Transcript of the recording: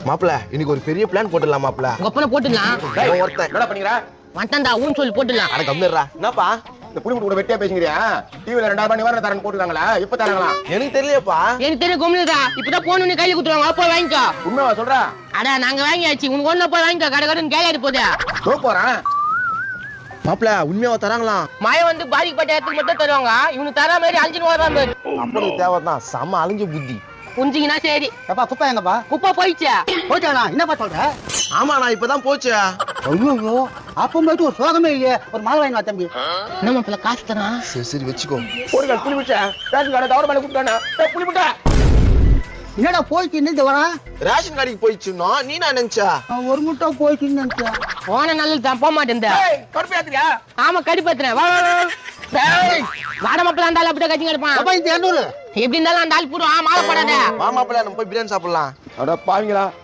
மாப்பிள்ள இன்னைக்கு ஒரு பெரிய பிளான் போட்டுடலாம் மாப்பிள்ள. ஒப்பனை போட்டுடலாம். ஒருத்தன் என்ன பண்ணீங்கடா? வந்தாண்டா ஊன்னு சொல்லி போட்டுடலாம். அட கம்மிடுறா. என்னப்பா இந்த புளி கூட வெட்டியா பேசுங்கிறியா? டிவில 2000 நிவாரண தரேன் போட்டுருக்காங்களா? இப்ப தராங்களா? எனக்கு தெரியலையப்பா. எனக்கு தெரியும் கொம்முடா. இப்பதான் போன் பண்ணி கையில குடுறாங்க. அப்போ வாங்கிக்கோ. உண்மையா சொல்றா? அட நாங்க வாங்கியாச்சு. உனக்கு ஒண்ணு போய் வாங்கிக்கோ. கடை கடைன்னு கேளாடி போதே. போறேன். மாப்பிள்ள உண்மையாவா தராங்களாம்? மழை வந்து பாதிக்கப்பட்ட இடத்துக்கு மட்டும் தருவாங்க. இவனுக்கு தர மாதிரி அழிஞ்சுன்னு வராம. அப்பனுக்கு தேவைதான் செம அழிஞ்ச புத்தி. புரிஞ்சிங்கன்னா சரி. எப்பா குப்பை எங்கப்பா? குப்பை போயிடுச்சு. போயிட்டானா? என்னப்பா சொல்ற? ஆமா நான் இப்பதான் போச்சு. ஐயோ அப்ப போயிட்டு ஒரு சோகமே இல்லையே. ஒரு மாலை வாங்கி வா தம்பி. என்ன மாப்பிள்ள காசு தரா? சரி சரி வச்சுக்கோ. போடுங்க புளி முட்டை. ரேஷன் கார்டு தவறு மேல கூப்பிட்டானா? புளி முட்டை. என்னடா போயிட்டு நின்று வரா? ரேஷன் கடைக்கு போயிடுச்சுன்னா நீ நான் நினைச்சா ஒரு முட்டை போயிட்டு நினைச்சேன். போன நல்லது தான் போக மாட்டேன். கடுப்பேத்துறியா? ஆமா கடிப்பத்துறேன். வா வாட மாப்பிள்ள அந்த ஆள் அப்படியே கட்சி கிடப்பான். அப்பா இந்த 200 எப்படி இருந்தாலும் அந்த ஆள் போடுவான். மாலை போடாத. வா மாப்பிள்ள நம்ம போய் பிரியாணி சாப்பிடலாம். அட பாவீங்களா,